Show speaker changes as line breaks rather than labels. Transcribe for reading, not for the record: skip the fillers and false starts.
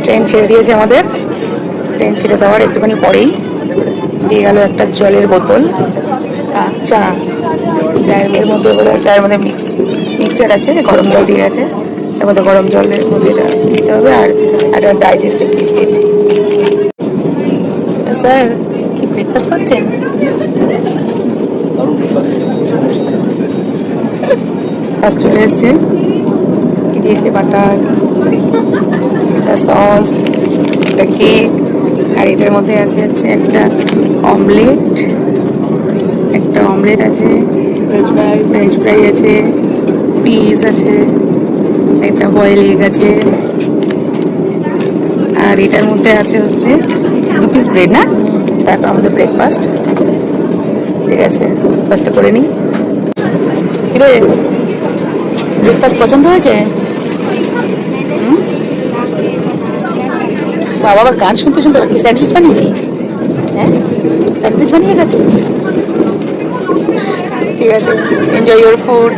Train ছেড়ে দিয়েছে আমাদের। ট্রেন ছেড়ে দেওয়ার একটুখানি পরেই দিয়ে গেল একটা জলের বোতল, চা, চায়ের মধ্যে চায়ের মধ্যে মিক্সচার আছে, গরম জল দিয়ে গেছে, তার মধ্যে গরম জলের মধ্যে এটা দিতে হবে আর একটা ডাইজেস্টিভ বিস্কিট। স্যার কি ব্রেকফাস্ট করছেন? ফার্স্ট চলে এসছে, দিয়েছে বাটার, একটা সস, একটা কেক, আর এটার মধ্যে আছে হচ্ছে একটা অমলেট, আছে, ফ্রেঞ্চ ফ্রাই আছে, পিস আছে, একটা বয়েল এগ আছে, আর এটার মধ্যে আছে হচ্ছে 2 পিস ব্রেড, না তারপর আমাদের ব্রেকফাস্ট। ঠিক আছে, ব্রেকফাস্টটা করে নিই। ব্রেকফাস্ট পছন্দ হয়েছে? বাবা আবার গান শুনতে শুনতে কি স্যান্ডউইচ বানিয়েছিস? হ্যাঁ, স্যান্ডউইচ বানিয়ে খাচ্ছিস? ঠিক আছে, এনজয় ইউর ফুড।